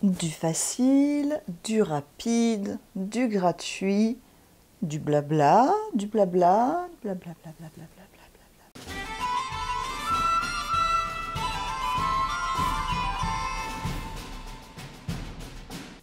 Du facile, du rapide, du gratuit, du blabla, du blabla, blabla, blabla, blabla.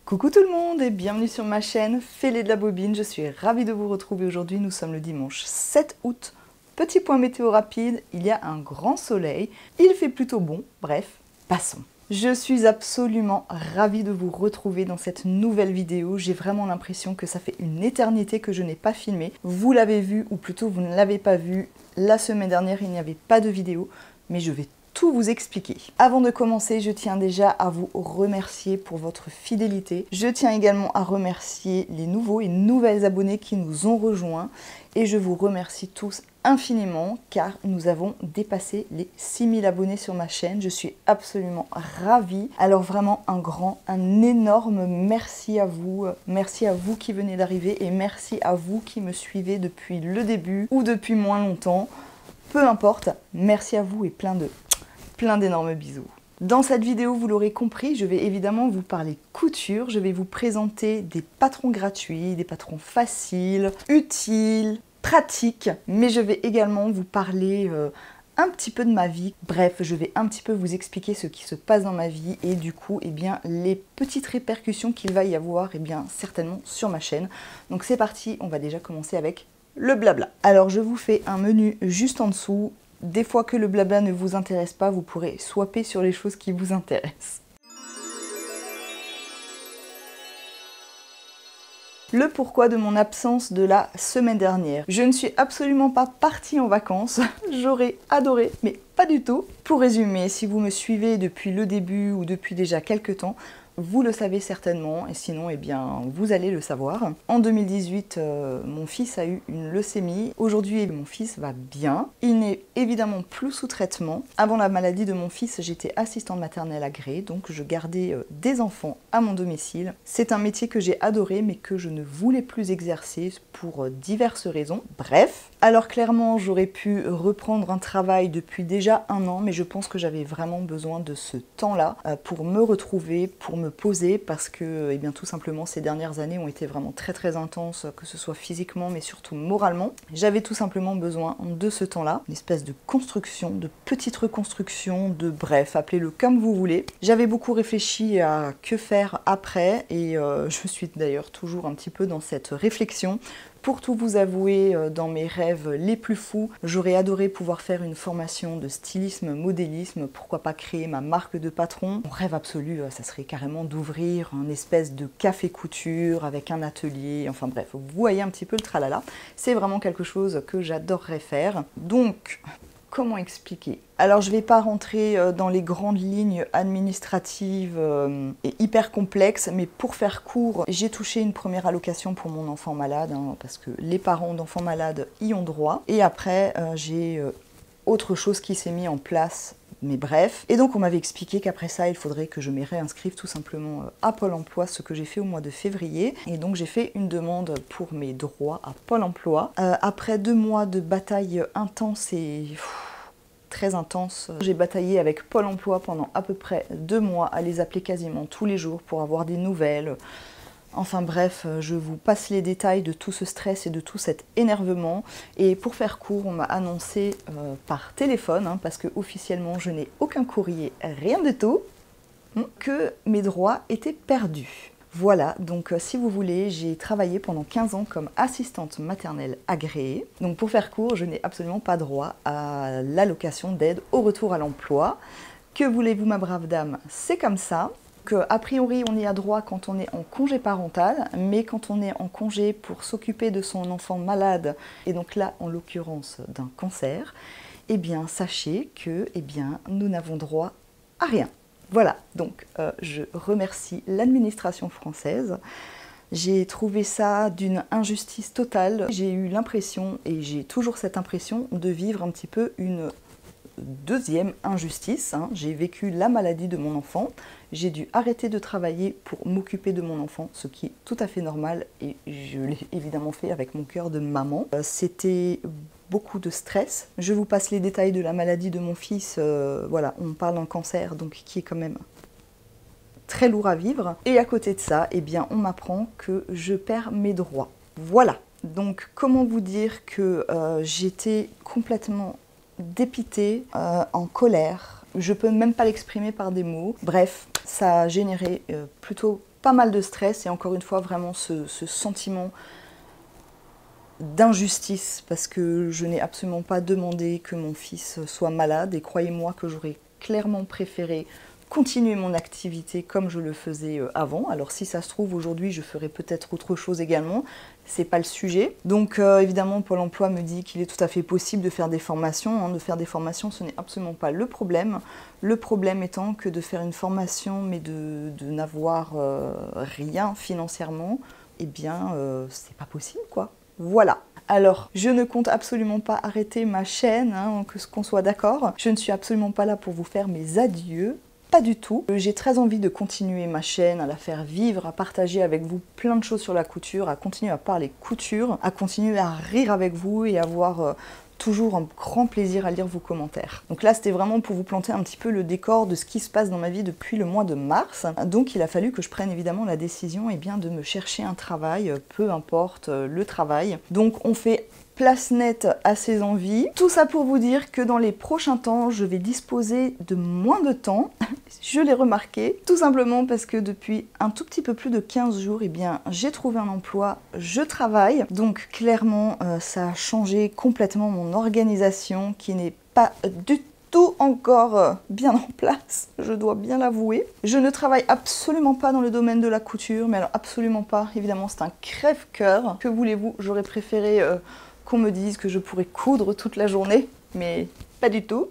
Coucou tout le monde et bienvenue sur ma chaîne Fêlé de la Bobine. Je suis ravie de vous retrouver aujourd'hui. Nous sommes le dimanche 7 août. Petit point météo rapide, il y a un grand soleil, il fait plutôt bon, bref, passons. Je suis absolument ravie de vous retrouver dans cette nouvelle vidéo. J'ai vraiment l'impression que ça fait une éternité que je n'ai pas filmé. Vous l'avez vu, ou plutôt vous ne l'avez pas vu. La semaine dernière, il n'y avait pas de vidéo, mais je vais tout vous expliquer. Avant de commencer, je tiens déjà à vous remercier pour votre fidélité. Je tiens également à remercier les nouveaux et nouvelles abonnés qui nous ont rejoints. Et je vous remercie tous infiniment car nous avons dépassé les 6000 abonnés sur ma chaîne. Je suis absolument ravie. Alors vraiment un énorme merci à vous. Merci à vous qui venez d'arriver et merci à vous qui me suivez depuis le début ou depuis moins longtemps. Peu importe, merci à vous et plein d'énormes bisous. Dans cette vidéo, vous l'aurez compris, je vais évidemment vous parler couture, je vais vous présenter des patrons gratuits, des patrons faciles, utiles, pratiques, mais je vais également vous parler un petit peu de ma vie. Bref, je vais un petit peu vous expliquer ce qui se passe dans ma vie et du coup, eh bien, les petites répercussions qu'il va y avoir, eh bien, certainement sur ma chaîne. Donc c'est parti, on va déjà commencer avec le blabla. Alors je vous fais un menu juste en dessous. Des fois que le blabla ne vous intéresse pas, vous pourrez swapper sur les choses qui vous intéressent. Le pourquoi de mon absence de la semaine dernière. Je ne suis absolument pas partie en vacances. J'aurais adoré, mais pas du tout. Pour résumer, si vous me suivez depuis le début ou depuis déjà quelques temps, vous le savez certainement, et sinon, eh bien, vous allez le savoir. En 2018, mon fils a eu une leucémie. Aujourd'hui, mon fils va bien. Il n'est évidemment plus sous traitement. Avant la maladie de mon fils, j'étais assistante maternelle agréée, donc je gardais des enfants à mon domicile. C'est un métier que j'ai adoré, mais que je ne voulais plus exercer pour diverses raisons. Bref, alors clairement, j'aurais pu reprendre un travail depuis déjà 1 an, mais je pense que j'avais vraiment besoin de ce temps-là pour me retrouver, pour me poser, parce que, eh bien, tout simplement, ces dernières années ont été vraiment très intenses, que ce soit physiquement, mais surtout moralement. J'avais tout simplement besoin de ce temps-là, une espèce de construction, de petite reconstruction, de bref, appelez-le comme vous voulez. J'avais beaucoup réfléchi à que faire après, et je suis d'ailleurs toujours un petit peu dans cette réflexion. Pour tout vous avouer, dans mes rêves les plus fous, j'aurais adoré pouvoir faire une formation de stylisme, modélisme, pourquoi pas créer ma marque de patron. Mon rêve absolu, ça serait carrément d'ouvrir un espèce de café couture avec un atelier, enfin bref, vous voyez un petit peu le tralala. C'est vraiment quelque chose que j'adorerais faire. Donc, comment expliquer? Alors je ne vais pas rentrer dans les grandes lignes administratives et hyper complexes, mais pour faire court, j'ai touché une première allocation pour mon enfant malade, hein, parce que les parents d'enfants malades y ont droit. Et après, j'ai autre chose qui s'est mis en place, mais bref. Et donc on m'avait expliqué qu'après ça, il faudrait que je me réinscrive tout simplement à Pôle emploi, ce que j'ai fait au mois de février. Et donc j'ai fait une demande pour mes droits à Pôle emploi. Après 2 mois de bataille intense et très intense. J'ai bataillé avec Pôle emploi pendant à peu près 2 mois, à les appeler quasiment tous les jours pour avoir des nouvelles. Enfin bref, je vous passe les détails de tout ce stress et de tout cet énervement. Et pour faire court, on m'a annoncé par téléphone, hein, parce que officiellement je n'ai aucun courrier, rien du tout, que mes droits étaient perdus. Voilà, donc si vous voulez, j'ai travaillé pendant 15 ans comme assistante maternelle agréée. Donc pour faire court, je n'ai absolument pas droit à l'allocation d'aide au retour à l'emploi. Que voulez-vous ma brave dame? C'est comme ça. Que, a priori, on y a droit quand on est en congé parental, mais quand on est en congé pour s'occuper de son enfant malade, et donc là, en l'occurrence, d'un cancer, eh bien, sachez que, eh bien, nous n'avons droit à rien. Voilà, donc je remercie l'administration française. J'ai trouvé ça d'une injustice totale. J'ai eu l'impression, et j'ai toujours cette impression, de vivre un petit peu une deuxième injustice. J'ai vécu la maladie de mon enfant. J'ai dû arrêter de travailler pour m'occuper de mon enfant, ce qui est tout à fait normal et je l'ai évidemment fait avec mon cœur de maman. C'était beaucoup de stress. Je vous passe les détails de la maladie de mon fils. Voilà, on parle d'un cancer, donc qui est quand même très lourd à vivre. Et à côté de ça, eh bien, on m'apprend que je perds mes droits. Voilà. Donc, comment vous dire que j'étais complètement dépitée, en colère. Je peux même pas l'exprimer par des mots. Bref, ça a généré plutôt pas mal de stress et encore une fois, vraiment ce sentiment d'injustice parce que je n'ai absolument pas demandé que mon fils soit malade et croyez-moi que j'aurais clairement préféré continuer mon activité comme je le faisais avant. Alors si ça se trouve aujourd'hui je ferai peut-être autre chose également, c'est pas le sujet. Donc évidemment Pôle emploi me dit qu'il est tout à fait possible de faire des formations. De faire des formations ce n'est absolument pas le problème. Le problème étant que de faire une formation mais de n'avoir rien financièrement, eh bien c'est pas possible quoi. Voilà. Alors, je ne compte absolument pas arrêter ma chaîne, qu'on soit d'accord. Je ne suis absolument pas là pour vous faire mes adieux. Pas du tout. J'ai très envie de continuer ma chaîne, à la faire vivre, à partager avec vous plein de choses sur la couture, à continuer à parler couture, à continuer à rire avec vous et avoir toujours un grand plaisir à lire vos commentaires. Donc là, c'était vraiment pour vous planter un petit peu le décor de ce qui se passe dans ma vie depuis le mois de mars. Donc il a fallu que je prenne évidemment la décision de me chercher un travail, peu importe le travail. Donc on fait place nette à ses envies. Tout ça pour vous dire que dans les prochains temps, je vais disposer de moins de temps. Je l'ai remarqué, tout simplement parce que depuis un tout petit peu plus de 15 jours, j'ai trouvé un emploi, je travaille. Donc clairement, ça a changé complètement mon organisation qui n'est pas du tout encore bien en place, je dois bien l'avouer. Je ne travaille absolument pas dans le domaine de la couture, mais alors absolument pas. Évidemment, c'est un crève-cœur. Que voulez-vous? J'aurais préféré qu'on me dise que je pourrais coudre toute la journée, mais pas du tout.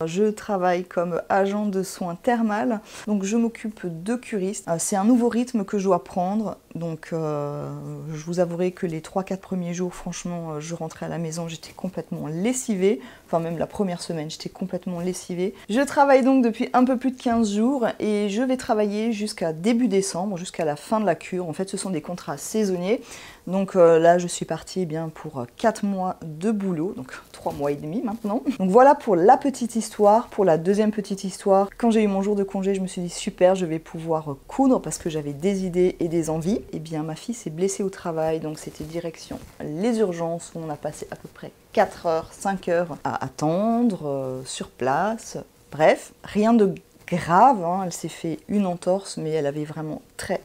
Je travaille comme agent de soins thermales, donc je m'occupe de curistes. C'est un nouveau rythme que je dois prendre, donc je vous avouerai que les 3-4 premiers jours, franchement, je rentrais à la maison, j'étais complètement lessivée. Enfin même la première semaine, j'étais complètement lessivée. Je travaille donc depuis un peu plus de 15 jours et je vais travailler jusqu'à début décembre, jusqu'à la fin de la cure. En fait, ce sont des contrats saisonniers. Donc là, je suis partie pour 4 mois de boulot, donc 3 mois et demi maintenant. Donc voilà pour la petite histoire. Pour la deuxième petite histoire, quand j'ai eu mon jour de congé, je me suis dit super, je vais pouvoir coudre parce que j'avais des idées et des envies. Et bien ma fille s'est blessée au travail, donc c'était direction les urgences où on a passé à peu près 4 heures, 5 heures à attendre sur place. Bref, rien de grave, elle s'est fait une entorse, mais elle avait vraiment très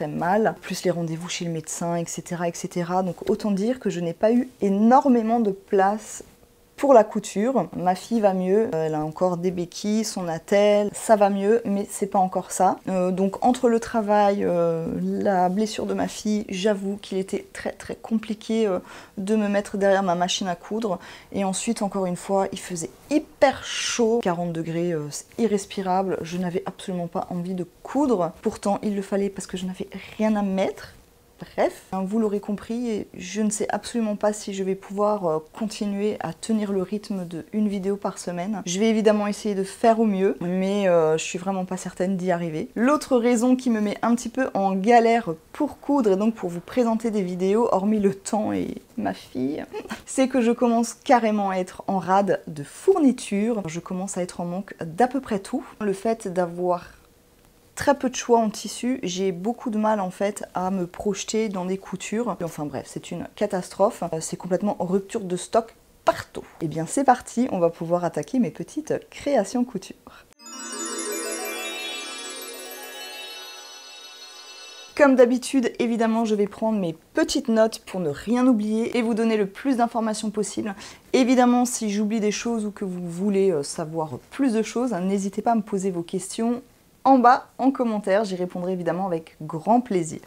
mal. Plus les rendez-vous chez le médecin, etc., etc. Donc autant dire que je n'ai pas eu énormément de place pour la couture. Ma fille va mieux, elle a encore des béquilles, son attelle, ça va mieux, mais c'est pas encore ça. Donc entre le travail, la blessure de ma fille, j'avoue qu'il était très compliqué de me mettre derrière ma machine à coudre. Et ensuite, encore une fois, il faisait hyper chaud, 40 degrés, c'est irrespirable. Je n'avais absolument pas envie de coudre. Pourtant, il le fallait parce que je n'avais rien à mettre. Bref, vous l'aurez compris, je ne sais absolument pas si je vais pouvoir continuer à tenir le rythme d'une vidéo par semaine. Je vais évidemment essayer de faire au mieux, mais je suis vraiment pas certaine d'y arriver. L'autre raison qui me met un petit peu en galère pour coudre et donc pour vous présenter des vidéos, hormis le temps et ma fille, c'est que je commence carrément à être en rade de fourniture. Je commence à être en manque d'à peu près tout. Le fait d'avoir très peu de choix en tissu, j'ai beaucoup de mal en fait à me projeter dans des coutures. Enfin bref, c'est une catastrophe. C'est complètement rupture de stock partout. Et bien c'est parti, on va pouvoir attaquer mes petites créations couture. Comme d'habitude, évidemment, je vais prendre mes petites notes pour ne rien oublier et vous donner le plus d'informations possible. Évidemment, si j'oublie des choses ou que vous voulez savoir plus de choses, n'hésitez pas à me poser vos questions en bas, en commentaire, j'y répondrai évidemment avec grand plaisir.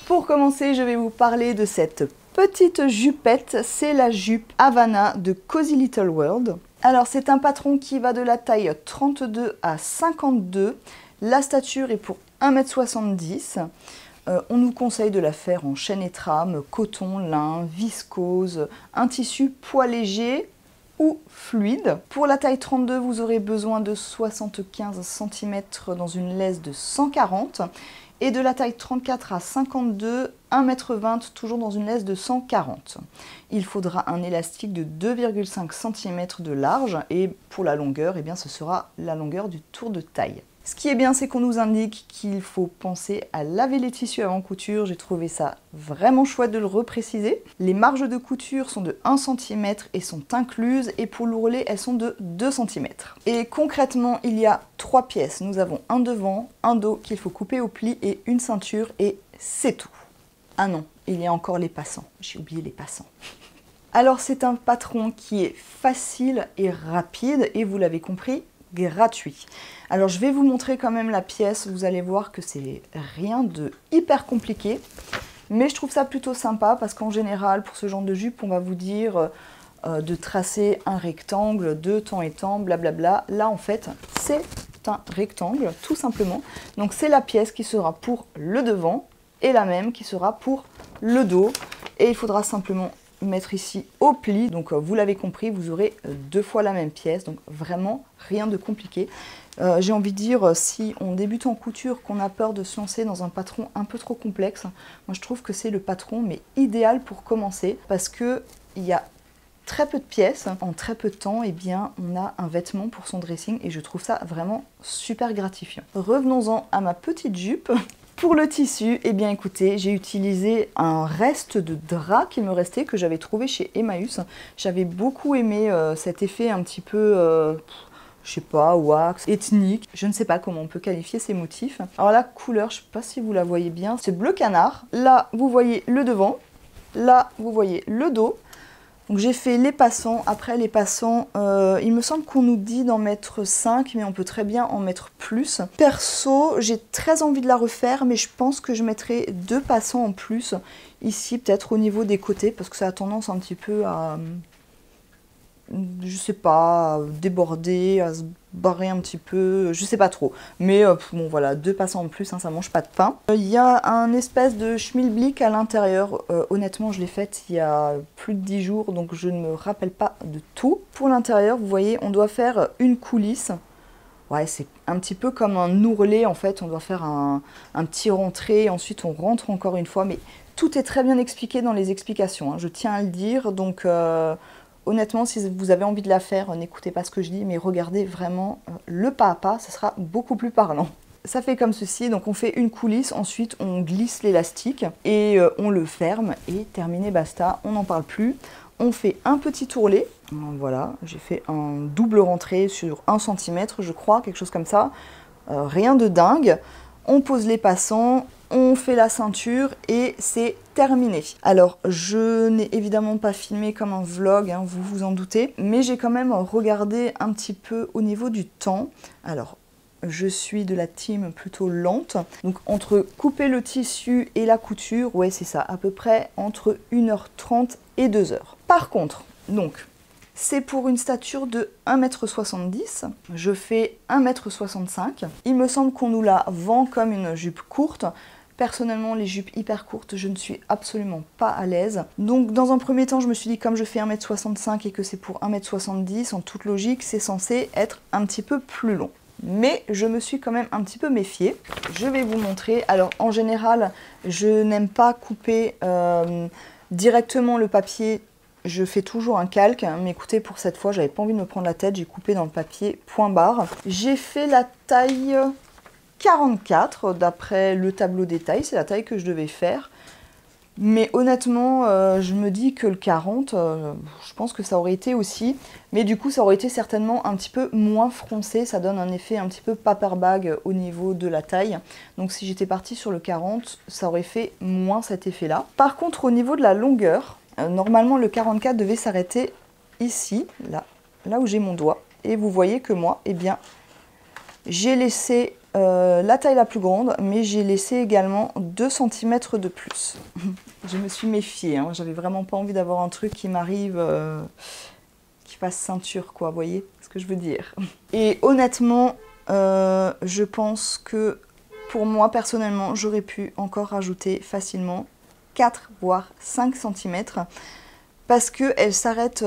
Pour commencer, je vais vous parler de cette petite jupette, c'est la jupe Havana de Cozy Little World. Alors c'est un patron qui va de la taille 32 à 52, la stature est pour 1,70 m. On nous conseille de la faire en chaîne et trame, coton, lin, viscose, un tissu poids léger, ou fluide. Pour la taille 32, vous aurez besoin de 75 cm dans une laisse de 140. Et de la taille 34 à 52, 1,20 m, toujours dans une laisse de 140. Il faudra un élastique de 2,5 cm de large et pour la longueur, eh bien, ce sera la longueur du tour de taille. Ce qui est bien, c'est qu'on nous indique qu'il faut penser à laver les tissus avant couture. J'ai trouvé ça vraiment chouette de le repréciser. Les marges de couture sont de 1 cm et sont incluses. Et pour l'ourlet, elles sont de 2 cm. Et concrètement, il y a 3 pièces. Nous avons un devant, un dos qu'il faut couper au pli et une ceinture. Et c'est tout. Ah non, il y a encore les passants. J'ai oublié les passants. Alors c'est un patron qui est facile et rapide. Et vous l'avez compris, gratuit. Alors je vais vous montrer quand même la pièce, vous allez voir que c'est rien de hyper compliqué, mais je trouve ça plutôt sympa parce qu'en général pour ce genre de jupe on va vous dire de tracer un rectangle de temps et temps, blablabla. Là en fait c'est un rectangle tout simplement, donc c'est la pièce qui sera pour le devant et la même qui sera pour le dos et il faudra simplement mettre ici au pli, donc vous l'avez compris, vous aurez 2 fois la même pièce, donc vraiment rien de compliqué. J'ai envie de dire, si on débute en couture, qu'on a peur de se lancer dans un patron un peu trop complexe, moi je trouve que c'est le patron mais idéal pour commencer, parce que il y a très peu de pièces, en très peu de temps, et bien on a un vêtement pour son dressing et je trouve ça vraiment super gratifiant. Revenons-en à ma petite jupe. Pour le tissu, eh bien écoutez, j'ai utilisé un reste de drap qui me restait, que j'avais trouvé chez Emmaüs. J'avais beaucoup aimé cet effet un petit peu, je sais pas, wax, ethnique. Je ne sais pas comment on peut qualifier ces motifs. Alors la couleur, je ne sais pas si vous la voyez bien, c'est bleu canard. Là, vous voyez le devant. Là, vous voyez le dos. Donc j'ai fait les passants. Après les passants, il me semble qu'on nous dit d'en mettre 5, mais on peut très bien en mettre plus. Perso, j'ai très envie de la refaire, mais je pense que je mettrai 2 passants en plus. Ici, peut-être au niveau des côtés, parce que ça a tendance un petit peu à, je sais pas, déborder, à se barrer un petit peu, je sais pas trop. Mais bon voilà, 2 passants en plus, hein, ça mange pas de pain. Il y a un espèce de schmilblick à l'intérieur. Honnêtement, je l'ai faite il y a plus de 10 jours, donc je ne me rappelle pas de tout. Pour l'intérieur, vous voyez, on doit faire une coulisse. Ouais, c'est un petit peu comme un ourlet en fait, on doit faire un petit rentré, ensuite on rentre encore une fois, mais tout est très bien expliqué dans les explications, hein, je tiens à le dire, donc honnêtement, si vous avez envie de la faire, n'écoutez pas ce que je dis, mais regardez vraiment le pas à pas, ça sera beaucoup plus parlant. Ça fait comme ceci, donc on fait une coulisse, ensuite on glisse l'élastique et on le ferme et terminé, basta, on n'en parle plus. On fait un petit ourlet, voilà, j'ai fait un double rentré sur 1 cm, je crois, quelque chose comme ça, rien de dingue. On pose les passants, on fait la ceinture et c'est terminé. Alors, je n'ai évidemment pas filmé comme un vlog, hein, vous vous en doutez, mais j'ai quand même regardé un petit peu au niveau du temps. Alors, je suis de la team plutôt lente, donc entre couper le tissu et la couture, ouais c'est ça, à peu près entre 1h30 et 2h. Par contre, donc, c'est pour une stature de 1,70 m, je fais 1,65 m. Il me semble qu'on nous la vend comme une jupe courte. Personnellement, les jupes hyper courtes, je ne suis absolument pas à l'aise. Donc dans un premier temps, je me suis dit, comme je fais 1,65 m et que c'est pour 1,70 m, en toute logique, c'est censé être un petit peu plus long. Mais je me suis quand même un petit peu méfiée. Je vais vous montrer. Alors en général, je n'aime pas couper directement le papier. Je fais toujours un calque, mais écoutez, pour cette fois, j'avais pas envie de me prendre la tête. J'ai coupé dans le papier point barre. J'ai fait la taille 44 d'après le tableau des tailles. C'est la taille que je devais faire. Mais honnêtement, je me dis que le 40, je pense que ça aurait été aussi. Mais du coup, ça aurait été certainement un petit peu moins froncé. Ça donne un effet un petit peu paper bag au niveau de la taille. Donc si j'étais partie sur le 40, ça aurait fait moins cet effet-là. Par contre, au niveau de la longueur, normalement le 44 devait s'arrêter ici, là où j'ai mon doigt. Et vous voyez que moi, eh bien, j'ai laissé la taille la plus grande, mais j'ai laissé également 2 cm de plus. Je me suis méfiée, hein. J'avais vraiment pas envie d'avoir un truc qui m'arrive, qui fasse ceinture, quoi, vous voyez ce que je veux dire. Et honnêtement, je pense que pour moi, personnellement, j'aurais pu encore rajouter facilement 4 voire 5 cm, parce qu'elle s'arrête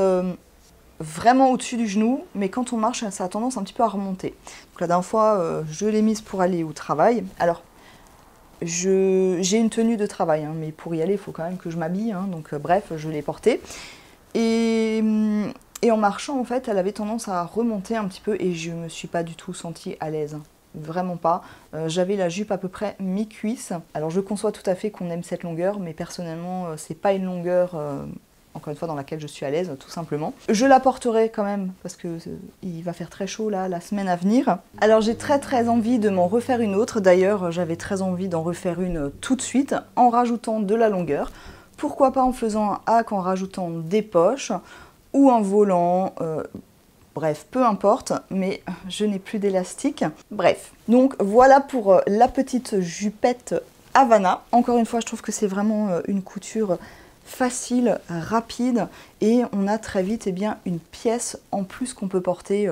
vraiment au-dessus du genou, mais quand on marche, ça a tendance un petit peu à remonter. Donc la dernière fois, je l'ai mise pour aller au travail. Alors, j'ai une tenue de travail, hein, mais pour y aller, il faut quand même que je m'habille, hein, donc bref, je l'ai portée. Et en marchant, en fait, elle avait tendance à remonter un petit peu et je me suis pas du tout sentie à l'aise. Vraiment pas. J'avais la jupe à peu près mi-cuisse. Alors je conçois tout à fait qu'on aime cette longueur, mais personnellement, c'est pas une longueur, encore une fois, dans laquelle je suis à l'aise, tout simplement. Je la porterai quand même, parce que il va faire très chaud là, la semaine à venir. Alors j'ai très envie de m'en refaire une autre. D'ailleurs, j'avais très envie d'en refaire une tout de suite, en rajoutant de la longueur. Pourquoi pas en faisant un hack, en rajoutant des poches, ou un volant, bref, peu importe, mais je n'ai plus d'élastique. Bref, donc voilà pour la petite jupette Havana. Encore une fois, je trouve que c'est vraiment une couture facile, rapide, et on a très vite une pièce en plus qu'on peut porter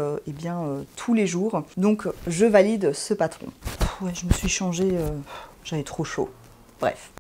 tous les jours. Donc je valide ce patron. Ouais, je me suis changée, j'avais trop chaud. Bref.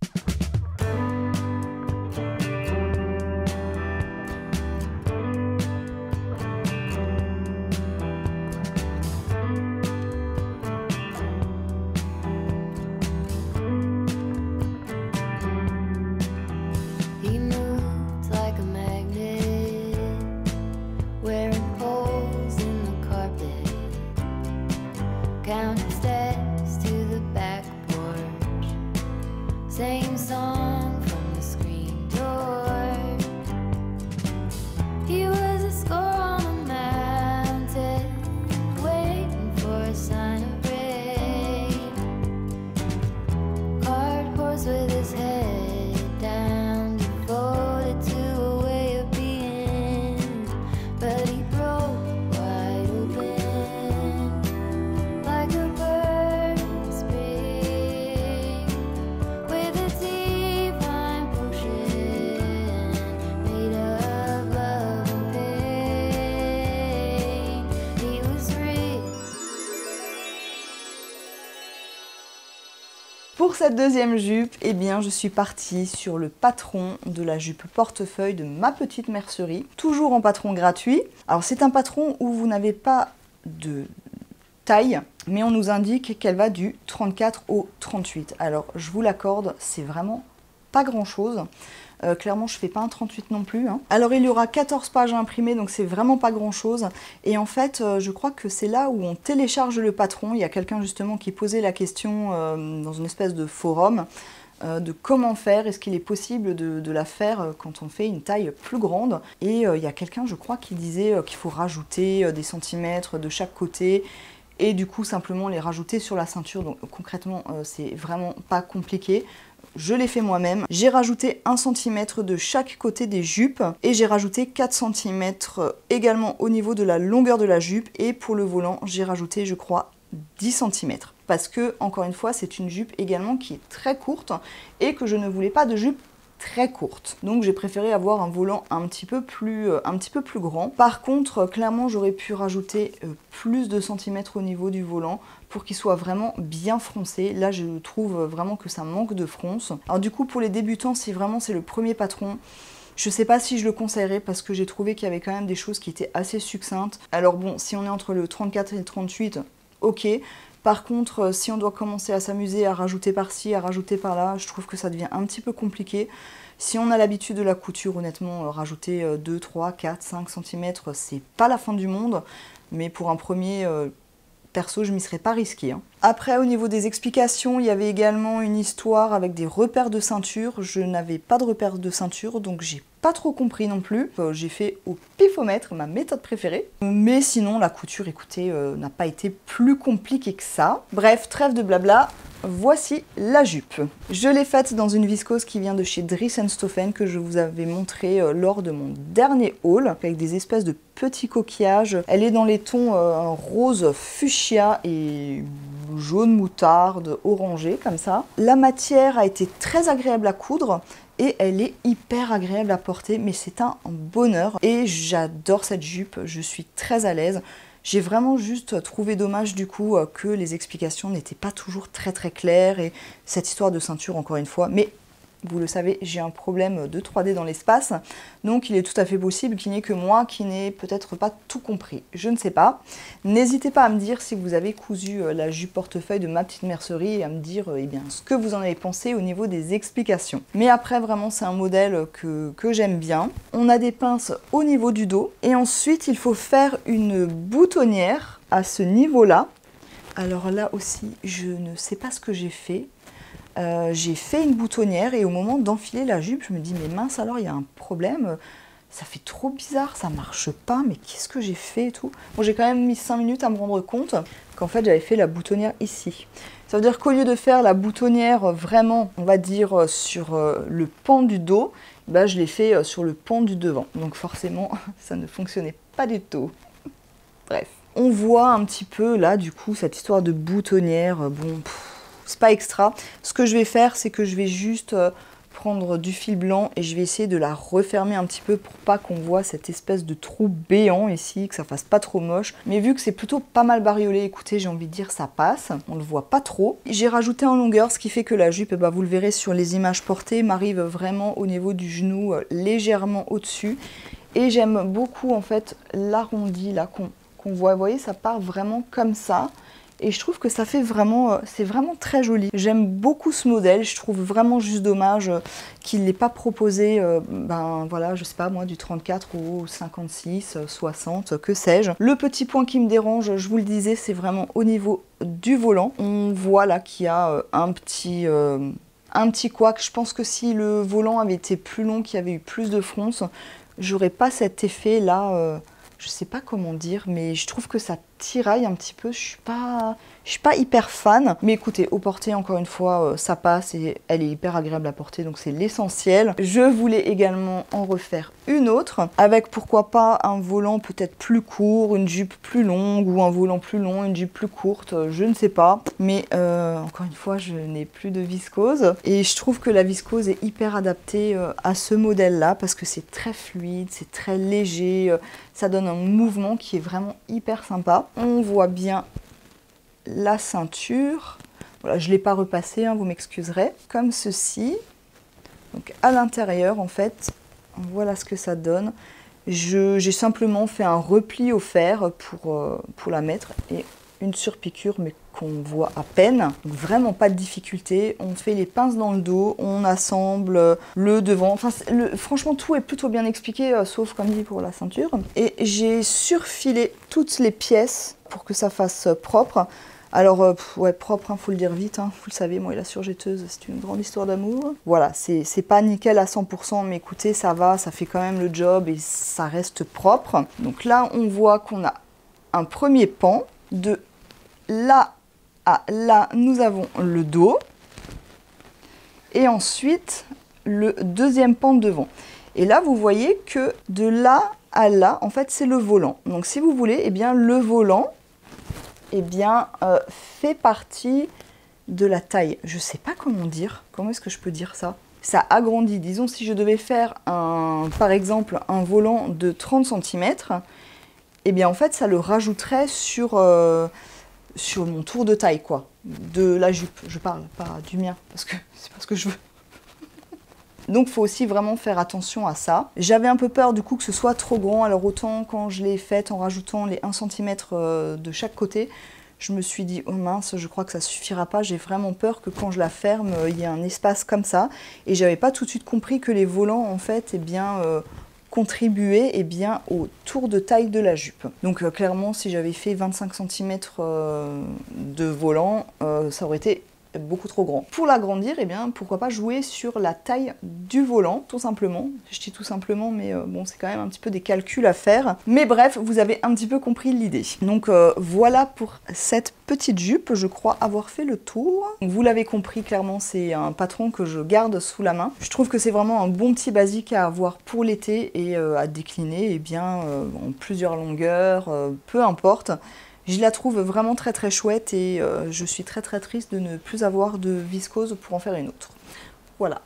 Same song from the screen door. He was a score on a mountain, waiting for a sign of rain. Card horse with his head down, devoted to a way of being, but he broke wide open like a bird in spring. With a divine potion made of love and pain, he was rich. Pour cette deuxième jupe, eh bien, je suis partie sur le patron de la jupe portefeuille de Ma Petite Mercerie, toujours en patron gratuit. Alors c'est un patron où vous n'avez pas de taille, mais on nous indique qu'elle va du 34 au 38. Alors je vous l'accorde, c'est vraiment pas grand chose. Clairement je fais pas un 38 non plus, hein. Alors il y aura 14 pages à imprimer, donc c'est vraiment pas grand chose. Et en fait je crois que c'est là où on télécharge le patron. Il y a quelqu'un justement qui posait la question dans une espèce de forum de comment faire, est-ce qu'il est possible de la faire quand on fait une taille plus grande. Et il y a quelqu'un, je crois, qui disait qu'il faut rajouter des centimètres de chaque côté et du coup simplement les rajouter sur la ceinture. Donc concrètement c'est vraiment pas compliqué. Je l'ai fait moi-même. J'ai rajouté 1 cm de chaque côté des jupes et j'ai rajouté 4 cm également au niveau de la longueur de la jupe, et pour le volant j'ai rajouté, je crois, 10 cm. Parce que, encore une fois, c'est une jupe également qui est très courte et que je ne voulais pas de jupe très courte. Donc j'ai préféré avoir un volant un petit peu plus grand. Par contre, clairement, j'aurais pu rajouter plus de centimètres au niveau du volant pour qu'il soit vraiment bien froncé. Là, je trouve vraiment que ça manque de fronce. Alors du coup, pour les débutants, si vraiment c'est le premier patron, je sais pas si je le conseillerais parce que j'ai trouvé qu'il y avait quand même des choses qui étaient assez succinctes. Alors bon, si on est entre le 34 et le 38, ok. Par contre, si on doit commencer à s'amuser à rajouter par-ci, à rajouter par-là, je trouve que ça devient un petit peu compliqué. Si on a l'habitude de la couture, honnêtement, rajouter 2, 3, 4, 5 cm, c'est pas la fin du monde. Mais pour un premier, perso, je m'y serais pas risquée, hein. Après, au niveau des explications, il y avait également une histoire avec des repères de ceinture. Je n'avais pas de repères de ceinture, donc j'ai pas trop compris non plus. J'ai fait au pifomètre, ma méthode préférée. Mais sinon, la couture, écoutez, n'a pas été plus compliquée que ça. Bref, trêve de blabla, voici la jupe. Je l'ai faite dans une viscose qui vient de chez Dries & Stoffen, que je vous avais montré lors de mon dernier haul, avec des espèces de petits coquillages. Elle est dans les tons rose fuchsia et jaune moutarde, orangé, comme ça. La matière a été très agréable à coudre et elle est hyper agréable à porter, mais c'est un bonheur. Et j'adore cette jupe, je suis très à l'aise. J'ai vraiment juste trouvé dommage du coup que les explications n'étaient pas toujours très claires, et cette histoire de ceinture encore une fois, mais Vous le savez, j'ai un problème de 3D dans l'espace, donc il est tout à fait possible qu'il n'y ait que moi qui n'ai peut-être pas tout compris. Je ne sais pas. N'hésitez pas à me dire si vous avez cousu la jupe portefeuille de Ma Petite Mercerie et à me dire eh bien, ce que vous en avez pensé au niveau des explications. Mais après, vraiment, c'est un modèle que j'aime bien. On a des pinces au niveau du dos et ensuite, il faut faire une boutonnière à ce niveau-là. Alors là aussi, je ne sais pas ce que j'ai fait. J'ai fait une boutonnière et au moment d'enfiler la jupe, je me dis mais mince alors il y a un problème, ça fait trop bizarre, ça marche pas, mais qu'est-ce que j'ai fait et tout. Bon, j'ai quand même mis 5 minutes à me rendre compte qu'en fait j'avais fait la boutonnière ici. Ça veut dire qu'au lieu de faire la boutonnière vraiment, on va dire sur le pan du dos, bah, je l'ai fait sur le pan du devant. Donc forcément ça ne fonctionnait pas du tout. Bref. On voit un petit peu là du coup cette histoire de boutonnière, bon... c'est pas extra. Ce que je vais faire, c'est que je vais juste prendre du fil blanc et je vais essayer de la refermer un petit peu pour pas qu'on voit cette espèce de trou béant ici, que ça fasse pas trop moche. Mais vu que c'est plutôt pas mal bariolé, écoutez, j'ai envie de dire ça passe, on le voit pas trop. J'ai rajouté en longueur, ce qui fait que la jupe, bah, vous le verrez sur les images portées, m'arrive vraiment au niveau du genou, légèrement au-dessus. Et j'aime beaucoup en fait l'arrondi là qu'on voit, vous voyez, ça part vraiment comme ça. Et je trouve que ça fait vraiment, c'est vraiment très joli. J'aime beaucoup ce modèle, je trouve vraiment juste dommage qu'il n'ait pas proposé, ben voilà, je sais pas moi, du 34 ou 56, 60, que sais-je. Le petit point qui me dérange, je vous le disais, c'est vraiment au niveau du volant. On voit là qu'il y a un petit couac. Je pense que si le volant avait été plus long, qu'il y avait eu plus de fronces, j'aurais pas cet effet là, je sais pas comment dire, mais je trouve que ça tiraille un petit peu. Je suis pas hyper fan. Mais écoutez, au porté, encore une fois, ça passe et elle est hyper agréable à porter, donc c'est l'essentiel. Je voulais également en refaire une autre, avec pourquoi pas un volant peut-être plus court, une jupe plus longue, ou un volant plus long, une jupe plus courte, je ne sais pas. Mais encore une fois, je n'ai plus de viscose. Et je trouve que la viscose est hyper adaptée à ce modèle-là, parce que c'est très fluide, c'est très léger, ça donne un mouvement qui est vraiment hyper sympa. On voit bien la ceinture. Voilà, je ne l'ai pas repassée, hein, vous m'excuserez. Comme ceci. Donc à l'intérieur, en fait, voilà ce que ça donne. J'ai simplement fait un repli au fer pour la mettre et une surpiqûre, mais qu'on voit à peine. Donc vraiment pas de difficulté. On fait les pinces dans le dos, on assemble le devant. Enfin, franchement, tout est plutôt bien expliqué, sauf comme dit pour la ceinture. Et j'ai surfilé toutes les pièces pour que ça fasse propre. Alors, ouais, propre, faut le dire vite, hein, vous le savez, moi et la surjetteuse, c'est une grande histoire d'amour. Voilà, c'est pas nickel à 100%, mais écoutez, ça va, ça fait quand même le job et ça reste propre. Donc là, on voit qu'on a un premier pan. De là à là, nous avons le dos. Et ensuite, le deuxième pan de devant. Et là, vous voyez que de là à là, en fait, c'est le volant. Donc, si vous voulez, eh bien, le volant, eh bien, fait partie de la taille. Je sais pas comment dire. Comment est-ce que je peux dire ça? Ça agrandit. Disons, si je devais faire, par exemple, un volant de 30 cm, eh bien, en fait, ça le rajouterait sur mon tour de taille, quoi. De la jupe, je parle, pas du mien, parce que c'est pas ce que je veux. Donc, il faut aussi vraiment faire attention à ça. J'avais un peu peur, du coup, que ce soit trop grand. Alors, autant quand je l'ai faite en rajoutant les 1 cm de chaque côté, je me suis dit, oh mince, je crois que ça suffira pas. J'ai vraiment peur que quand je la ferme, il y ait un espace comme ça. Et j'avais pas tout de suite compris que les volants, en fait, eh bien, contribuaient eh bien, au tour de taille de la jupe. Donc, clairement, si j'avais fait 25 cm de volant, ça aurait été beaucoup trop grand. Pour l'agrandir, eh bien, pourquoi pas jouer sur la taille du volant, tout simplement. Je dis tout simplement, mais bon, c'est quand même un petit peu des calculs à faire. Mais bref, vous avez un petit peu compris l'idée. Donc voilà pour cette petite jupe, je crois avoir fait le tour. Donc, vous l'avez compris, clairement, c'est un patron que je garde sous la main. Je trouve que c'est vraiment un bon petit basique à avoir pour l'été et à décliner eh bien, en plusieurs longueurs, peu importe. Je la trouve vraiment très très chouette et je suis très très triste de ne plus avoir de viscose pour en faire une autre. Voilà.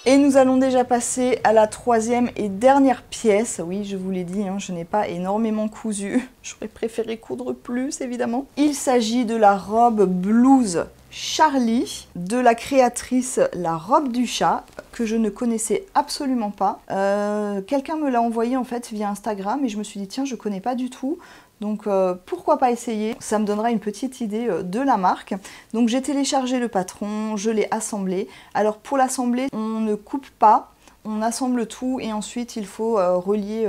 Et nous allons déjà passer à la troisième et dernière pièce. Oui, je vous l'ai dit, hein, je n'ai pas énormément cousu. J'aurais préféré coudre plus, évidemment. Il s'agit de la robe blouse Charlie, de la créatrice La Robe du Chat, que je ne connaissais absolument pas. Quelqu'un me l'a envoyé en fait via Instagram et je me suis dit tiens, je connais pas du tout. Donc pourquoi pas essayer? Ça me donnera une petite idée de la marque. Donc j'ai téléchargé le patron, je l'ai assemblé. Alors pour l'assembler, on ne coupe pas, on assemble tout et ensuite il faut relier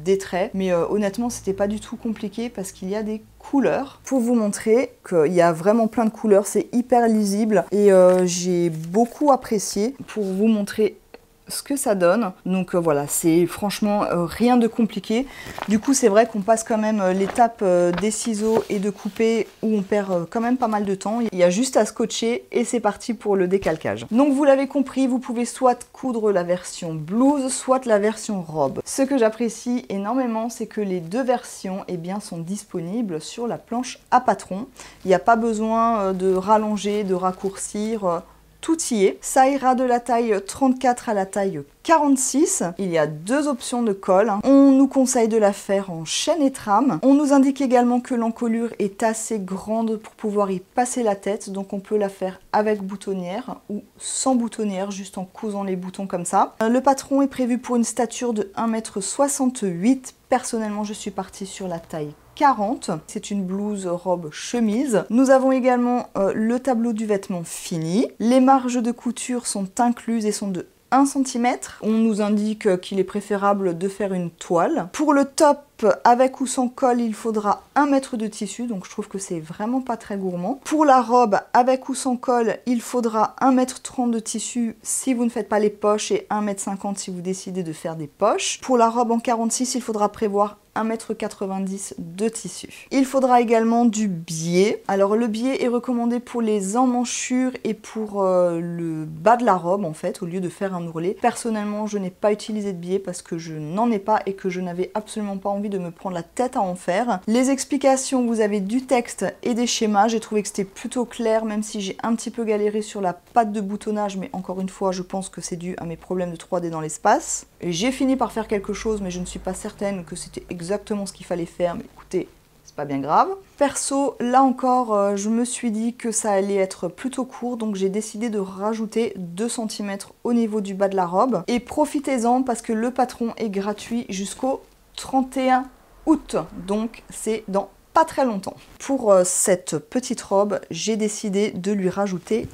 des traits. Mais honnêtement, c'était pas du tout compliqué parce qu'il y a des couleurs. Pour vous montrer qu'il y a vraiment plein de couleurs, c'est hyper lisible et j'ai beaucoup apprécié pour vous montrer ce que ça donne. Donc voilà, c'est franchement rien de compliqué. Du coup, c'est vrai qu'on passe quand même l'étape des ciseaux et de couper où on perd quand même pas mal de temps. Il y a juste à scotcher et c'est parti pour le décalcage. Donc vous l'avez compris, vous pouvez soit coudre la version blouse, soit la version robe. Ce que j'apprécie énormément, c'est que les deux versions eh bien, sont disponibles sur la planche à patron. Il n'y a pas besoin de rallonger, de raccourcir. Tout y est. Ça ira de la taille 34 à la taille 46. Il y a deux options de colle. On nous conseille de la faire en chaîne et trame. On nous indique également que l'encolure est assez grande pour pouvoir y passer la tête. Donc on peut la faire avec boutonnière ou sans boutonnière, juste en cousant les boutons comme ça. Le patron est prévu pour une stature de 1,68 m. Personnellement, je suis partie sur la taille 40. C'est une blouse robe chemise. Nous avons également le tableau du vêtement fini. Les marges de couture sont incluses et sont de 1 cm. On nous indique qu'il est préférable de faire une toile. Pour le top, avec ou sans col, il faudra 1 mètre de tissu, donc je trouve que c'est vraiment pas très gourmand. Pour la robe, avec ou sans col, il faudra 1,30 m de tissu si vous ne faites pas les poches et 1,50 m si vous décidez de faire des poches. Pour la robe en 46, il faudra prévoir 1,90 m de tissu. Il faudra également du biais. Alors le biais est recommandé pour les emmanchures et pour le bas de la robe en fait, au lieu de faire un ourlet. Personnellement, je n'ai pas utilisé de biais parce que je n'en ai pas et que je n'avais absolument pas envie de me prendre la tête à en faire. Les explications, vous avez du texte et des schémas. J'ai trouvé que c'était plutôt clair, même si j'ai un petit peu galéré sur la patte de boutonnage, mais encore une fois, je pense que c'est dû à mes problèmes de 3D dans l'espace. Et j'ai fini par faire quelque chose, mais je ne suis pas certaine que c'était exactement ce qu'il fallait faire, mais écoutez, c'est pas bien grave. Perso, là encore, je me suis dit que ça allait être plutôt court, donc j'ai décidé de rajouter 2 cm au niveau du bas de la robe. Et profitez-en parce que le patron est gratuit jusqu'au 31 août, donc c'est dans pas très longtemps. Pour cette petite robe, j'ai décidé de lui rajouter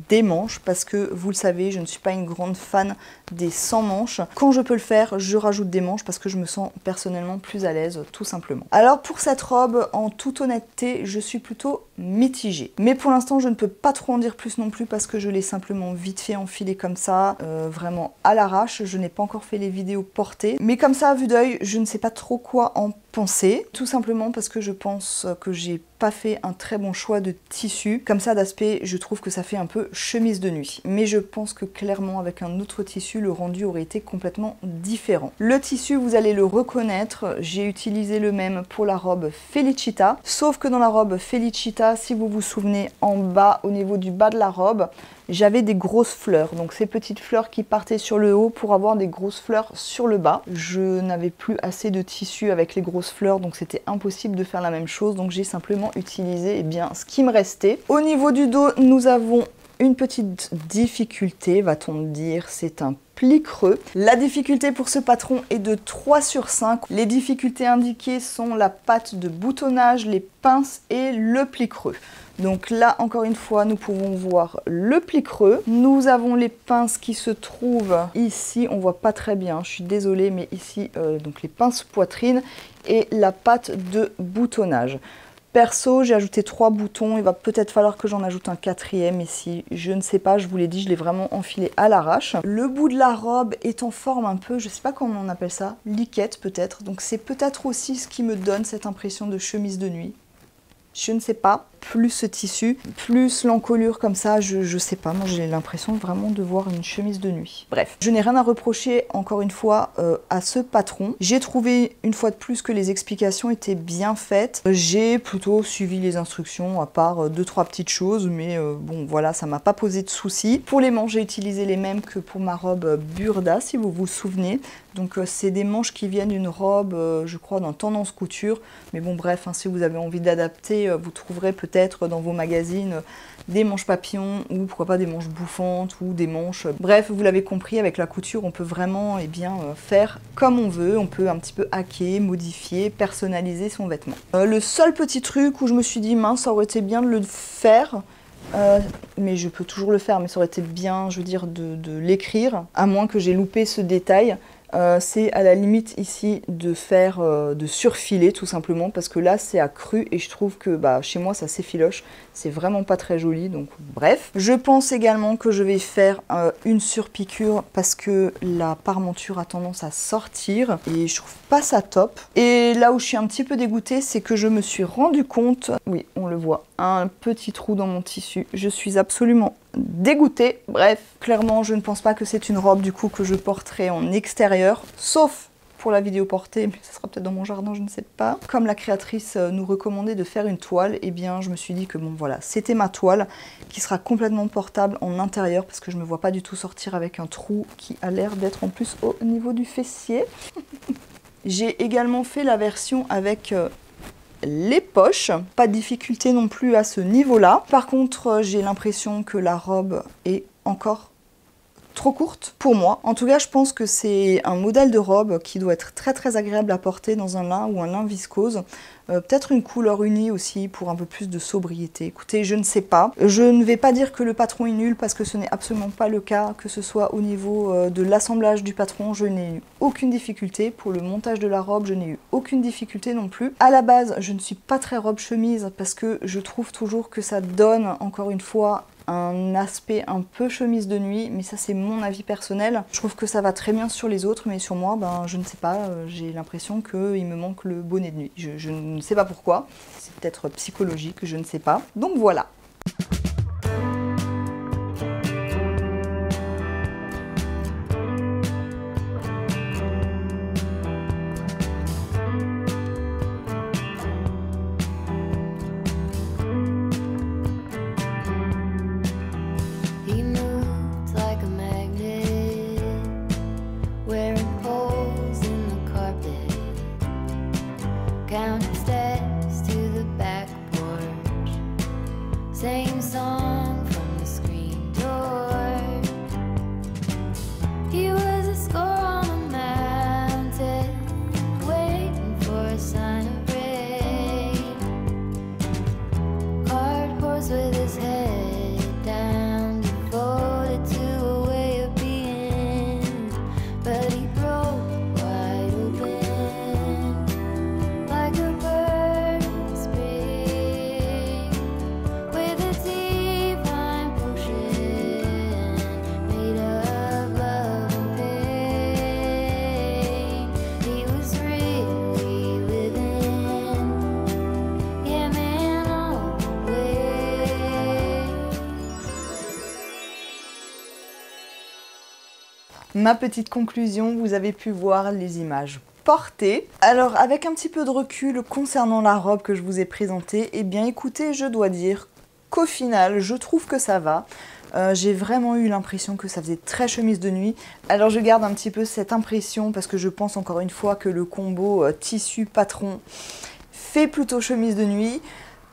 des manches parce que vous le savez, je ne suis pas une grande fan des sans manches. Quand je peux le faire, je rajoute des manches parce que je me sens personnellement plus à l'aise, tout simplement. Alors pour cette robe, en toute honnêteté, je suis plutôt mitigée. Mais pour l'instant, je ne peux pas trop en dire plus non plus parce que je l'ai simplement vite fait enfiler comme ça, vraiment à l'arrache. Je n'ai pas encore fait les vidéos portées. Mais comme ça, à vue d'œil, je ne sais pas trop quoi en penser. Tout simplement parce que je pense que j'ai pas fait un très bon choix de tissu. Comme ça d'aspect, je trouve que ça fait un peu chemise de nuit. Mais je pense que clairement avec un autre tissu, le rendu aurait été complètement différent. Le tissu, vous allez le reconnaître, j'ai utilisé le même pour la robe Felicita. Sauf que dans la robe Felicita, si vous vous souvenez, en bas, au niveau du bas de la robe, j'avais des grosses fleurs, donc ces petites fleurs qui partaient sur le haut pour avoir des grosses fleurs sur le bas. Je n'avais plus assez de tissu avec les grosses fleurs, donc c'était impossible de faire la même chose, donc j'ai simplement utilisé ce qui me restait. Au niveau du dos, nous avons une petite difficulté, va-t-on dire, c'est un pli creux. La difficulté pour ce patron est de 3 sur 5. Les difficultés indiquées sont la patte de boutonnage, les pinces et le pli creux. Donc là, encore une fois, nous pouvons voir le pli creux. Nous avons les pinces qui se trouvent ici. On voit pas très bien, je suis désolée, mais ici, donc les pinces poitrine et la patte de boutonnage. Perso, j'ai ajouté 3 boutons, il va peut-être falloir que j'en ajoute un 4e ici, je ne sais pas, je vous l'ai dit, je l'ai vraiment enfilé à l'arrache. Le bout de la robe est en forme un peu, je ne sais pas comment on appelle ça, liquette peut-être, donc c'est peut-être aussi ce qui me donne cette impression de chemise de nuit. Je ne sais pas. plus ce tissu, plus l'encolure comme ça, je sais pas, moi j'ai l'impression vraiment de voir une chemise de nuit. Bref, je n'ai rien à reprocher encore une fois à ce patron. J'ai trouvé une fois de plus que les explications étaient bien faites. J'ai plutôt suivi les instructions à part 2-3 petites choses, mais bon voilà, ça m'a pas posé de soucis. Pour les manches, j'ai utilisé les mêmes que pour ma robe Burda, si vous vous souvenez. Donc c'est des manches qui viennent d'une robe, je crois, dans Tendance Couture. Mais bon bref, hein, si vous avez envie d'adapter, vous trouverez peut-être dans vos magazines des manches papillons ou pourquoi pas des manches bouffantes ou des manches... Bref, vous l'avez compris, avec la couture, on peut vraiment faire comme on veut. On peut un petit peu hacker, modifier, personnaliser son vêtement. Le seul petit truc où je me suis dit, mince, ça aurait été bien de le faire... mais je peux toujours le faire, mais ça aurait été bien, je veux dire, de l'écrire, à moins que j'ai loupé ce détail. C'est à la limite ici de faire de surfiler tout simplement, parce que là c'est à cru et je trouve que chez moi ça s'effiloche, c'est vraiment pas très joli, donc bref. Je pense également que je vais faire une surpiqûre parce que la parmenture a tendance à sortir et je trouve pas ça top. Et là où je suis un petit peu dégoûtée, c'est que je me suis rendu compte, oui on le voit, un petit trou dans mon tissu, je suis absolument dégoûtée. Bref, clairement je ne pense pas que c'est une robe du coup que je porterai en extérieur, sauf pour la vidéo portée, mais ça sera peut-être dans mon jardin, je ne sais pas. Comme la créatrice nous recommandait de faire une toile, et bien je me suis dit que bon voilà, c'était ma toile qui sera complètement portable en intérieur parce que je me vois pas du tout sortir avec un trou qui a l'air d'être en plus au niveau du fessier. J'ai également fait la version avec les poches, pas de difficulté non plus à ce niveau-là. Par contre, j'ai l'impression que la robe est encore trop courte pour moi. En tout cas, je pense que c'est un modèle de robe qui doit être très très agréable à porter dans un lin ou un lin viscose. Peut-être une couleur unie aussi pour un peu plus de sobriété. Écoutez, je ne sais pas. Je ne vais pas dire que le patron est nul parce que ce n'est absolument pas le cas, que ce soit au niveau de l'assemblage du patron, je n'ai eu aucune difficulté. Pour le montage de la robe, je n'ai eu aucune difficulté non plus. À la base, je ne suis pas très robe-chemise parce que je trouve toujours que ça donne, encore une fois, un aspect un peu chemise de nuit, mais ça c'est mon avis personnel. Je trouve que ça va très bien sur les autres, mais sur moi, je ne sais pas, j'ai l'impression qu'il me manque le bonnet de nuit. Je ne sais pas pourquoi, c'est peut-être psychologique, je ne sais pas. Donc voilà. Same song from the screen door. He was a score on a mountain, waiting for a sign of rain. Hard horse with his head down, devoted to a way of being, but he broke wide open like a bird in spring. With a divine potion made of love and pain, he was really living, yeah man, all the way. Ma petite conclusion, vous avez pu voir les images portée. Alors avec un petit peu de recul concernant la robe que je vous ai présentée, eh bien écoutez, je dois dire qu'au final, je trouve que ça va. J'ai vraiment eu l'impression que ça faisait très chemise de nuit. Alors je garde un petit peu cette impression parce que je pense encore une fois que le combo tissu patron fait plutôt chemise de nuit.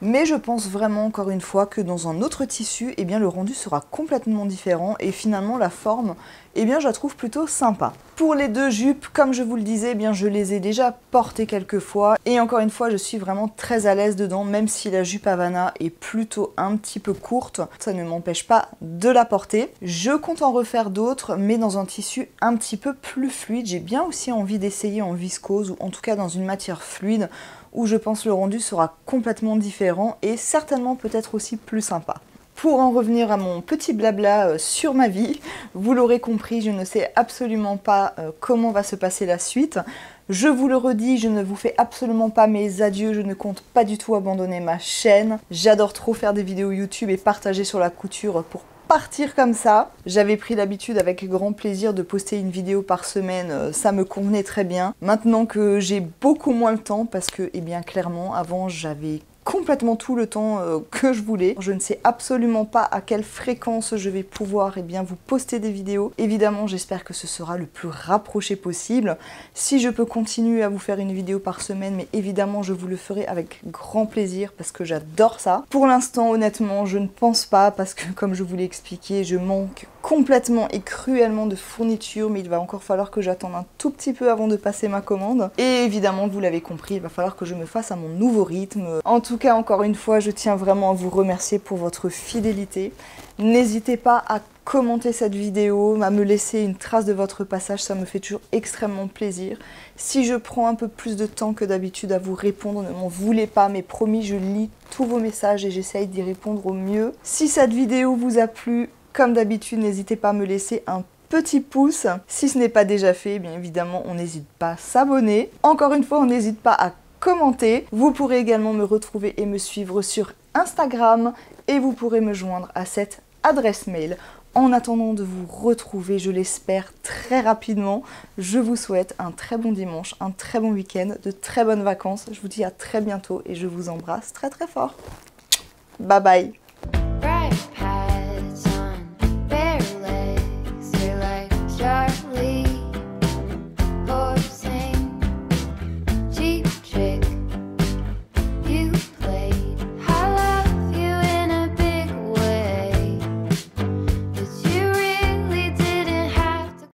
Mais je pense vraiment encore une fois que dans un autre tissu, eh bien, le rendu sera complètement différent et finalement la forme, eh bien, je la trouve plutôt sympa. Pour les deux jupes, comme je vous le disais, eh bien, je les ai déjà portées quelques fois et encore une fois, je suis vraiment très à l'aise dedans, même si la jupe Havana est plutôt un petit peu courte, ça ne m'empêche pas de la porter. Je compte en refaire d'autres, mais dans un tissu un petit peu plus fluide. J'ai bien aussi envie d'essayer en viscose ou en tout cas dans une matière fluide, où je pense le rendu sera complètement différent et certainement peut-être aussi plus sympa. Pour en revenir à mon petit blabla sur ma vie, vous l'aurez compris, je ne sais absolument pas comment va se passer la suite. Je vous le redis, je ne vous fais absolument pas mes adieux, je ne compte pas du tout abandonner ma chaîne. J'adore trop faire des vidéos YouTube et partager sur la couture pour partir comme ça. J'avais pris l'habitude avec grand plaisir de poster une vidéo par semaine, ça me convenait très bien. Maintenant que j'ai beaucoup moins le temps, parce que, eh bien clairement, avant j'avais complètement tout le temps que je voulais. Je ne sais absolument pas à quelle fréquence je vais pouvoir vous poster des vidéos. Évidemment, j'espère que ce sera le plus rapproché possible. Si je peux continuer à vous faire une vidéo par semaine, mais évidemment, je vous le ferai avec grand plaisir parce que j'adore ça. Pour l'instant, honnêtement, je ne pense pas parce que, comme je vous l'ai expliqué, je manque complètement et cruellement de fournitures, mais il va encore falloir que j'attende un tout petit peu avant de passer ma commande. Et évidemment, vous l'avez compris, il va falloir que je me fasse à mon nouveau rythme. En tout cas, encore une fois, je tiens vraiment à vous remercier pour votre fidélité. N'hésitez pas à commenter cette vidéo, à me laisser une trace de votre passage, ça me fait toujours extrêmement plaisir. Si je prends un peu plus de temps que d'habitude à vous répondre, ne m'en voulez pas, mais promis, je lis tous vos messages et j'essaye d'y répondre au mieux. Si cette vidéo vous a plu, comme d'habitude, n'hésitez pas à me laisser un petit pouce. Si ce n'est pas déjà fait, bien évidemment, on n'hésite pas à s'abonner. Encore une fois, on n'hésite pas à commenter. Vous pourrez également me retrouver et me suivre sur Instagram et vous pourrez me joindre à cette adresse mail. En attendant de vous retrouver, je l'espère, très rapidement, je vous souhaite un très bon dimanche, un très bon week-end, de très bonnes vacances. Je vous dis à très bientôt et je vous embrasse très très fort. Bye bye.